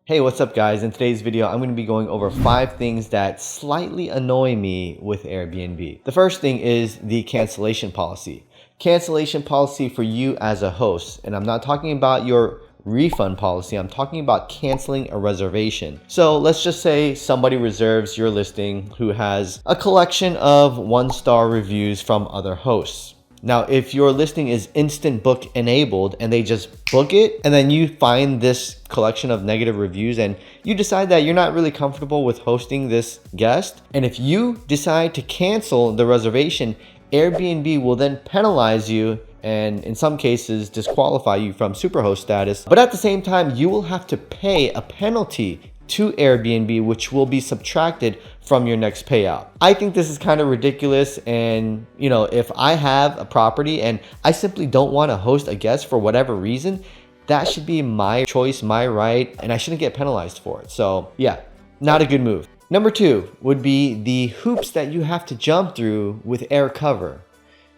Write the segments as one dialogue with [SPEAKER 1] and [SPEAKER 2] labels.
[SPEAKER 1] Hey, what's up guys? In today's video, I'm going to be going over 5 things that slightly annoy me with Airbnb. The first thing is the cancellation policy. Cancellation policy for you as a host. And I'm not talking about your refund policy. I'm talking about canceling a reservation. So let's just say somebody reserves your listing who has a collection of 1-star reviews from other hosts. Now, if your listing is instant book enabled and they just book it, and then you find this collection of negative reviews and you decide that you're not really comfortable with hosting this guest, and if you decide to cancel the reservation, Airbnb will then penalize you and in some cases disqualify you from superhost status. But at the same time, you will have to pay a penalty to Airbnb, which will be subtracted from your next payout. I think this is kind of ridiculous, and if I have a property and I simply don't want to host a guest for whatever reason, that should be my choice, my right, and I shouldn't get penalized for it. So yeah, not a good move. Number 2 would be the hoops that you have to jump through with air cover.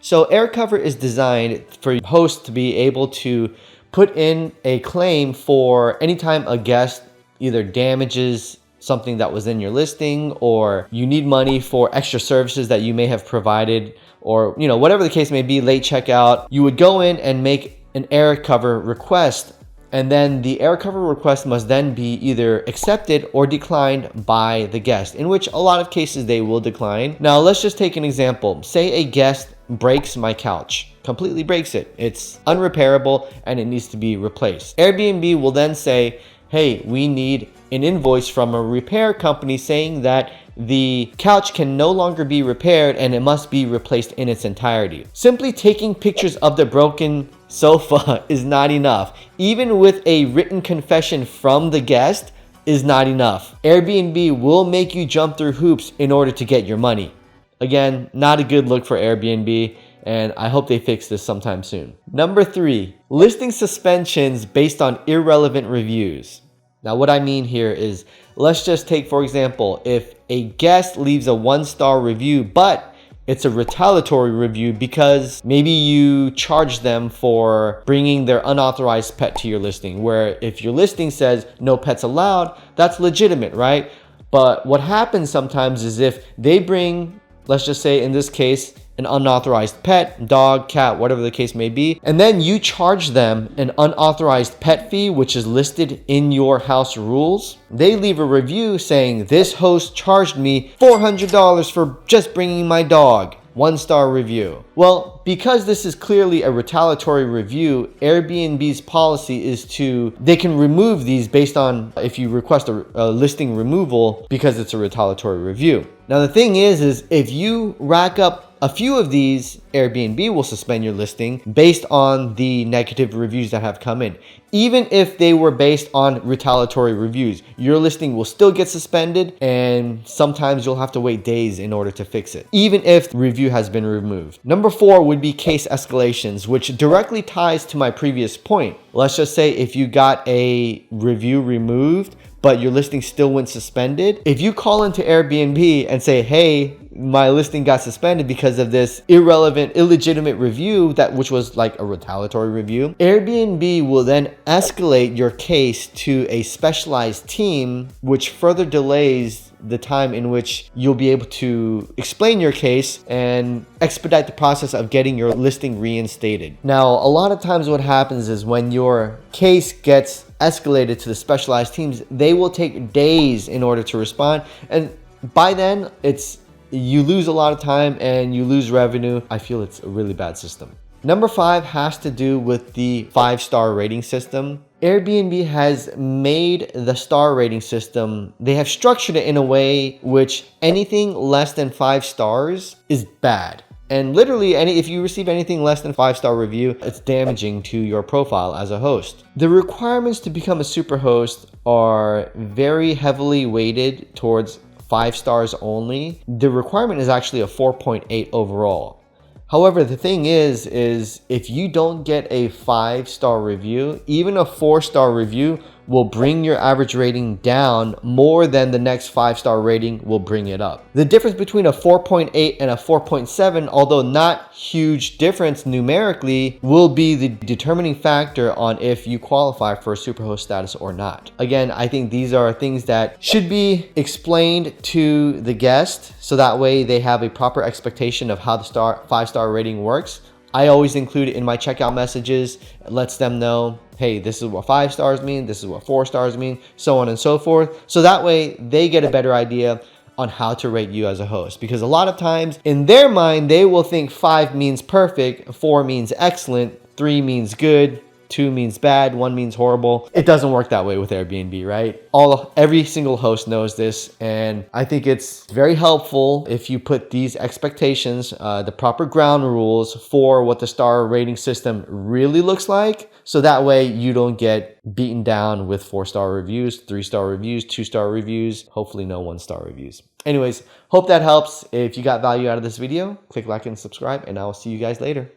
[SPEAKER 1] So air cover is designed for hosts to be able to put in a claim for anytime a guest either damages something that was in your listing, or you need money for extra services that you may have provided, or whatever the case may be, late checkout. You would go in and make an air cover request, and then the air cover request must then be either accepted or declined by the guest, in which a lot of cases they will decline. Now let's just take an example. Say a guest breaks my couch, completely breaks it. It's unrepairable and it needs to be replaced. Airbnb will then say, hey, we need an invoice from a repair company saying that the couch can no longer be repaired and it must be replaced in its entirety. Simply taking pictures of the broken sofa is not enough. Even with a written confession from the guest is not enough. Airbnb will make you jump through hoops in order to get your money. Again, not a good look for Airbnb, and I hope they fix this sometime soon. Number 3, listing suspensions based on irrelevant reviews. Now what I mean here is, let's just take for example, if a guest leaves a 1-star review, but it's a retaliatory review because maybe you charge them for bringing their unauthorized pet to your listing, where if your listing says no pets allowed, that's legitimate, right? But what happens sometimes is if they bring, let's just say in this case, an unauthorized pet, dog, cat, whatever the case may be, and then you charge them an unauthorized pet fee, which is listed in your house rules. They leave a review saying, this host charged me $400 for just bringing my dog. 1-star review. Well, because this is clearly a retaliatory review, Airbnb's policy is they can remove these based on if you request a listing removal because it's a retaliatory review. Now the thing is if you rack up a few of these, Airbnb will suspend your listing based on the negative reviews that have come in. Even if they were based on retaliatory reviews, your listing will still get suspended, and sometimes you'll have to wait days in order to fix it, even if the review has been removed. Number 4 would be case escalations, which directly ties to my previous point. Let's just say if you got a review removed, but your listing still went suspended. If you call into Airbnb and say, hey, my listing got suspended because of this irrelevant, illegitimate review which was like a retaliatory review, Airbnb will then escalate your case to a specialized team, which further delays the time in which you'll be able to explain your case and expedite the process of getting your listing reinstated. Now, a lot of times what happens is when your case gets escalated to the specialized teams, they will take days in order to respond, and by then you lose a lot of time and you lose revenue. I feel it's a really bad system. Number 5 has to do with the 5-star rating system. Airbnb has made the star rating system, they have structured it in a way which anything less than 5 stars is bad. And literally, if you receive anything less than 5-star review, it's damaging to your profile as a host. The requirements to become a superhost are very heavily weighted towards 5 stars only. The requirement is actually a 4.8 overall. However, the thing is if you don't get a 5-star review, even a 4-star review will bring your average rating down more than the next 5-star rating will bring it up. The difference between a 4.8 and a 4.7, although not huge difference numerically, will be the determining factor on if you qualify for Superhost status or not. Again, I think these are things that should be explained to the guest so that way they have a proper expectation of how the 5-star rating works. I always include it in my checkout messages. It lets them know, hey, this is what 5 stars mean, this is what 4 stars mean, so on and so forth. So that way they get a better idea on how to rate you as a host. Because a lot of times in their mind, they will think 5 means perfect, 4 means excellent, 3 means good, 2 means bad, 1 means horrible. It doesn't work that way with Airbnb, right? Every single host knows this, and I think it's very helpful if you put these expectations, the proper ground rules for what the star rating system really looks like, so that way you don't get beaten down with 4-star reviews, 3-star reviews, 2-star reviews, hopefully no 1-star reviews. Anyways, hope that helps. If you got value out of this video, click like and subscribe, and I will see you guys later.